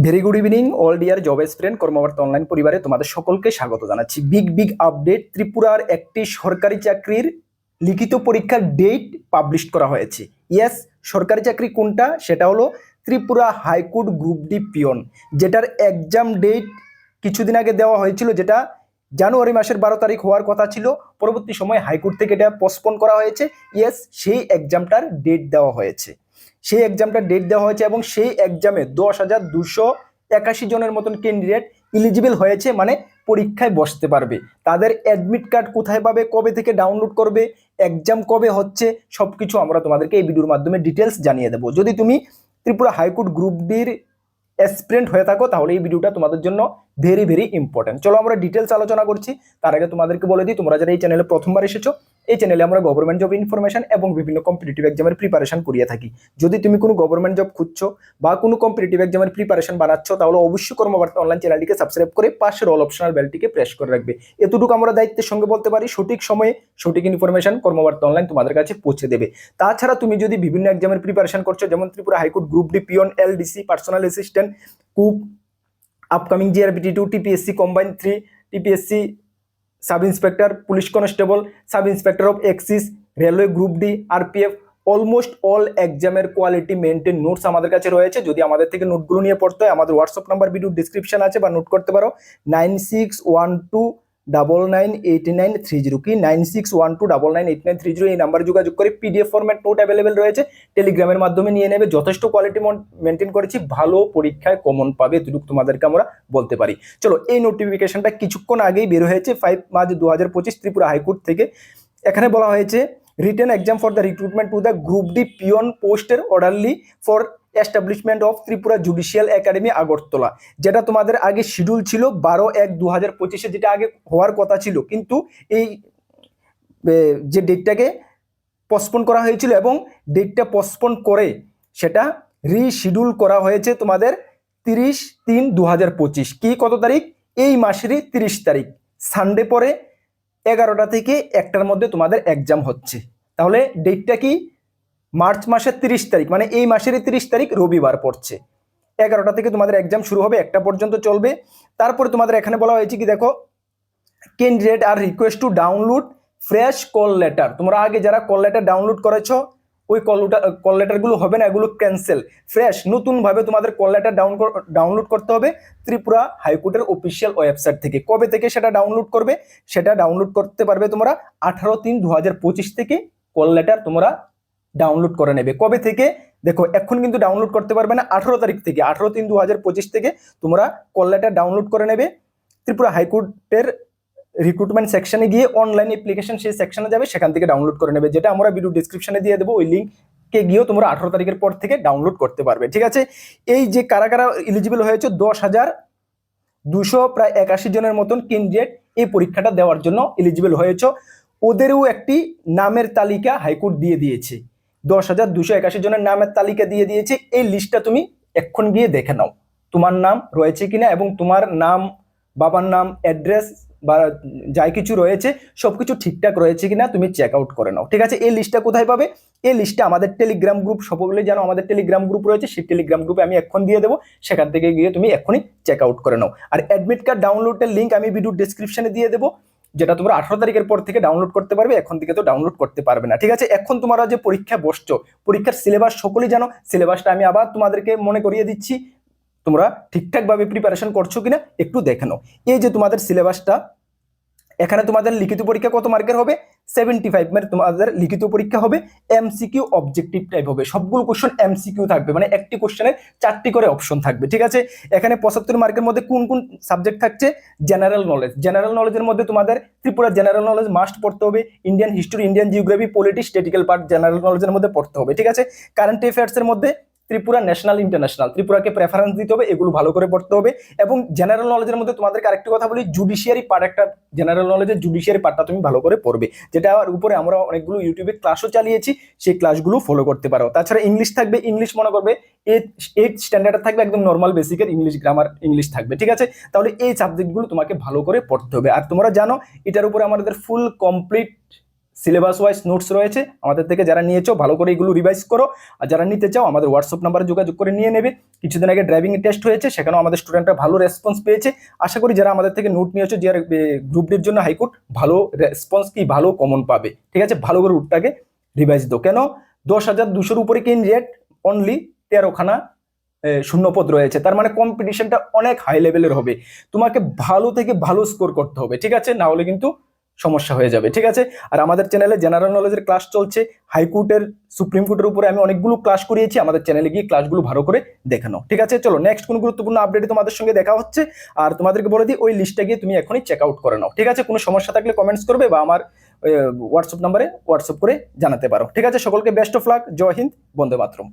Very good evening all dear job aspirant Karmabarti online পরিবারে তোমাদের সকলকে স্বাগত জানাচ্ছি। বিগ আপডেট, ত্রিপুরার একটি সরকারি চাকরির লিখিত পরীক্ষার ডেট পাবলিশ করা হয়েছে। ইয়েস, সরকারি চাকরি কোনটা? সেটা হলো Tripura high court group D peon, যেটার এক্সাম ডেট কিছুদিন আগে দেওয়া হয়েছিল, যেটা জানুয়ারি মাসের 12 তারিখ হওয়ার কথা ছিল। পরবর্তী সময় হাইকোর্ট থেকে এটা পোস্টপোন করা হয়েছে। ইয়েস, সেই এক্সামটার ডেট দেওয়া হয়েছে এবং সেই এক্সামে 10,281 জনের মতন ক্যান্ডিডেট এলিজিবল হয়েছে, মানে পরীক্ষায় বসতে পারবে। তাদের অ্যাডমিট কার্ড কোথায় পাবে, কবে থেকে ডাউনলোড করবে, এক্সাম কবে হচ্ছে, সবকিছু আমরা তোমাদেরকে এই ভিডিওর মাধ্যমে ডিটেলস জানিয়ে দেবো। যদি তুমি ত্রিপুরা হাইকোর্ট গ্রুপ ডির অ্যাসপিরেন্ট হয়ে থাকো তাহলে এই ভিডিওটা তোমাদের জন্য ভেরি ইম্পর্টেন্ট। চলো আমরা ডিটেলস আলোচনা করছি। তার আগে তোমাদেরকে বলে দিই, তোমরা যারা এই চ্যানেলে প্রথমবার এসেছো, এই চ্যানেলে আমরা গভর্নমেন্ট জব ইনফরমেশন এবং বিভিন্ন কম্পিটিটিভ এক্সামের প্রিপারেশন করিয়ে থাকি। যদি তুমি কোনো গভর্নমেন্ট জব খুঁজছো বা কোনো কম্পিটিটিভ এক্সামের প্রিপারেশন বানাচ্ছ, তাহলে অবশ্যই কর্মবার্তা অনলাইন চ্যানেলটিকে সাবস্ক্রাইব করে পাশের অল অপশনাল বেলটিকে প্রেস করে রাখবে। এতটুকু আমরা দায়িত্বের সঙ্গে বলতে পারি, সঠিক সময়ে সঠিক ইনফরমেশন কর্মবার্তা অনলাইন তোমাদের কাছে পৌঁছে দেবে। তাছাড়া তুমি যদি বিভিন্ন এক্সামের প্রিপারেশন করছো, যেমন Tripura high court group D peon, LDC, personal assistant, cook, upcoming JRBT, TPSC combine 3, TPSC sub inspector, police constable, sub inspector of excise, railway group D, RPF, almost all এক্সামের কোয়ালিটি মেনটেন নোটস আমাদের কাছে রয়েছে। যদি আমাদের থেকে নোটগুলো নিয়ে পড়তে হয়, আমাদের হোয়াটসঅ্যাপ নাম্বার ভিডিও ডিসক্রিপশন আছে, বা নোট করতে পারো 9612998930। কি 9612998930? এই নাম্বারে যোগাযোগ করে পিডিএফ ফরম্যাট নোট অ্যাভেলেবেল রয়েছে, টেলিগ্রামের মাধ্যমে নিয়ে নেবে। যথেষ্ট কোয়ালিটি মেনটেন করেছি, ভালো পরীক্ষায় কমন পাবে, এটুকু তোমাদেরকে আমরা বলতে পারি। চলো, এই নোটিফিকেশনটা কিছুক্ষণ আগেই বের হয়েছে 5 মার্চ 2025 ত্রিপুরা হাইকোর্ট থেকে। এখানে বলা হয়েছে written exam for the recruitment to the group D peon পোস্টের orderly for establishment of Tripura judicial academy Agartala, যেটা তোমাদের আগে শিডিউল ছিল 12/1/2025, যেটা আগে হওয়ার কথা ছিল, কিন্তু এই যে ডেটটাকে পোস্টপোন করা হয়েছিল এবং ডেটটা পোস্টপোন করে সেটা রিশিডিউল করা হয়েছে তোমাদের 30/3/2025। কি কত তারিখ? এই মাসেরই 30 তারিখ, সানডে পরে 11টা থেকে 1টার মধ্যে তোমাদের এক্সাম হচ্ছে। তাহলে ডেটটা কি? মার্চ মাসের 30 তারিখ, মানে এই মাসেরই 30 তারিখ রবিবার পড়ছে। 11টা থেকে তোমাদের এক্সাম শুরু হবে, 1টা পর্যন্ত চলবে। তারপরে তোমাদের এখানে বলা হয়েছে কি দেখো, candidate are request to download fresh call letter. তোমরা আগে যারা কল লেটার ডাউনলোড করেছো, ওই কল লেটারগুলো হবে না, এগুলো ক্যান্সেল। ফ্রেশ নতুনভাবে তোমাদের কল লেটার ডাউনলোড করতে হবে ত্রিপুরা হাইকোর্টের অফিসিয়াল ওয়েবসাইট থেকে। কবে থেকে সেটা ডাউনলোড করবে? সেটা ডাউনলোড করতে পারবে তোমরা 18/3/2025 থেকে। কল লেটার তোমরা ডাউনলোড করে নেবে। কবে থেকে? দেখো, এখন কিন্তু ডাউনলোড করতে পারবে না, 18 তারিখ থেকে, 18/3/2025 থেকে তোমরা কল লেটার ডাউনলোড করে নেবে। ত্রিপুরা হাইকোর্টের রিক্রুটমেন্ট সেকশনে গিয়ে অনলাইন অ্যাপ্লিকেশন সেই সেকশনে যাবে, সেখান থেকে ডাউনলোড করে নেবে, যেটা আমরা ভিডিও ডিসক্রিপশনে দিয়ে দেবো। ওই লিঙ্কে গিয়েও তোমরা 18 তারিখের পর থেকে ডাউনলোড করতে পারবে। ঠিক আছে? এই যে কারা কারা এলিজিবল হয়েছে, 10,281 জনের মতন ক্যান্ডিডেট এই পরীক্ষাটা দেওয়ার জন্য এলিজিবল হয়েছে। ওদেরও একটি নামের তালিকা হাইকোর্ট দিয়ে দিয়েছে, 10,281 জনের নামের তালিকা দিয়ে দিয়েছে। এই লিস্টটা তুমি এখন গিয়ে দেখে নাও, তোমার নাম রয়েছে কিনা, এবং তোমার নাম, বাবার নাম, অ্যাড্রেস বা যাই কিছু রয়েছে সবকিছু ঠিকঠাক রয়েছে কিনা তুমি চেক আউট করে নাও। ঠিক আছে? এই লিস্টটা কোথায় পাবে? এই লিস্টটা আমাদের টেলিগ্রাম গ্রুপ, সকলে জানো আমাদের টেলিগ্রাম গ্রুপ রয়েছে, সেই টেলিগ্রাম গ্রুপে আমি এখন দিয়ে দেবো, সেখান থেকে গিয়ে তুমি এখনই চেক আউট করে নাও। আর অ্যাডমিট কার্ড ডাউনলোডের লিঙ্ক আমি ভিডিও ডেসক্রিপশনে দিয়ে দেবো, যেটা তোমরা 18 তারিখের পর থেকে ডাউনলোড করতে পারবে, এখন থেকে তো ডাউনলোড করতে পারবে না। ঠিক আছে? এখন তোমরা যে পরীক্ষা বসছো, পরীক্ষার সিলেবাস সকলেই জানো, সিলেবাসটা আমি আবার তোমাদেরকে মনে করিয়ে দিচ্ছি। তোমরা ঠিকঠাকভাবে প্রিপারেশন করছো কিনা একটু দেখে নাও। এই যে তোমাদের সিলেবাসটা, এখানে তোমাদের লিখিত পরীক্ষা কত মার্কের হবে? 75 মার্ক তোমাদের লিখিত পরীক্ষা হবে। এমসিকিউ অবজেক্টিভ টাইপ হবে, সবগুলো কোশ্চেন এমসিকিউ থাকবে, মানে একটি কোশ্চেনের 4টি করে অপশন থাকবে। ঠিক আছে? এখানে 75 মার্কের মধ্যে কোন কোন সাবজেক্ট থাকছে? General knowledge. জেনারেল নলেজের মধ্যে তোমাদের ত্রিপুরা জেনারেল নলেজ মাস্ট পড়তে হবে, Indian history, Indian geography, politics, স্ট্যাটিক্যাল part general নলেজের মধ্যে পড়তে হবে। ঠিক আছে? কারেন্ট অ্যাফেয়ার্সের মধ্যে ত্রিপুরা ন্যাশনাল, ইন্টারন্যাশনাল, ত্রিপুরাকে প্রেফারেন্স দিতে হবে, এগুলো ভালো করে পড়তে হবে। এবং জেনারেল নলেজের মধ্যে তোমাদেরকে আরেকটি কথা বলি, জুডিশিয়ারি পার্ট, একটা জেনারেল নলেজের জুডিশিয়ারি পার্টটা তুমি ভালো করে পড়বে, যেটা উপরে আমরা অনেকগুলো ইউটিউবে ক্লাসও চালিয়েছি, সেই ক্লাসগুলো ফলো করতে পারো। তাছাড়া ইংলিশ থাকবে, ইংলিশ মনে করবে 8 স্ট্যান্ডার্ড থাকবে, একদম নর্মাল বেসিকের ইংলিশ, গ্রামার ইংলিশ থাকবে। ঠিক আছে? তাহলে এই সাবজেক্টগুলো তোমাকে ভালো করে পড়তে হবে। আর তোমরা জানো এটার উপরে আমাদের full complete syllabus wise notes রয়েছে, আমাদের থেকে যারা নিয়েছো ভালো করে এগুলো রিভাইজ করো। আর যারা নিতে চাও আমাদের হোয়াটসঅ্যাপ নাম্বারে যোগাযোগ করে নিয়ে নেবে। কিছুদিন আগে ড্রাইভিং টেস্ট হয়েছে, সেখানেও আমাদের স্টুডেন্টরা ভালো রেসপন্স পেয়েছে। আশা করি যারা আমাদের থেকে নোট নিয়েছো, যারা গ্রুপ ডির জন্য হাইকোর্ট, ভালো রেসপন্স কি ভালো কমন পাবে। ঠিক আছে, ভালো করে রুটটাকে রিভাইজ দাও। কেন 10,200-র উপরে ক্যান্ডিডেট, অনলি 13খানা শূন্যপদ রয়েছে, তার মানে কম্পিটিশনটা অনেক হাই লেভেলের হবে। তোমাকে ভালো থেকে ভালো স্কোর করতে হবে, ঠিক আছে, না হলে কিন্তু সমস্যা হয়ে যাবে। ঠিক আছে, আর আমাদের চ্যানেলে জেনারেল নলেজের ক্লাস চলছে, হাইকোর্টের, সুপ্রিম কোর্টের উপরে আমি অনেকগুলো ক্লাস করিয়েছি, আমাদের চ্যানেলে গিয়ে ক্লাসগুলো ভালো করে দেখানো। ঠিক আছে, চলো নেক্সট কোন গুরুত্বপূর্ণ আপডেটে তোমাদের সঙ্গে দেখা হচ্ছে। আর তোমাদেরকে বলে দিই, ওই লিস্টটা গিয়ে তুমি এখনই চেক আউট করে নাও। ঠিক আছে, কোনো সমস্যা থাকলে কমেন্টস করবে বা আমার হোয়াটসঅ্যাপ নাম্বারে হোয়াটসঅ্যাপ করে জানাতে পারো। ঠিক আছে, সকলকে বেস্ট অফ লাক, জয় হিন্দ, বন্দে মাতরম।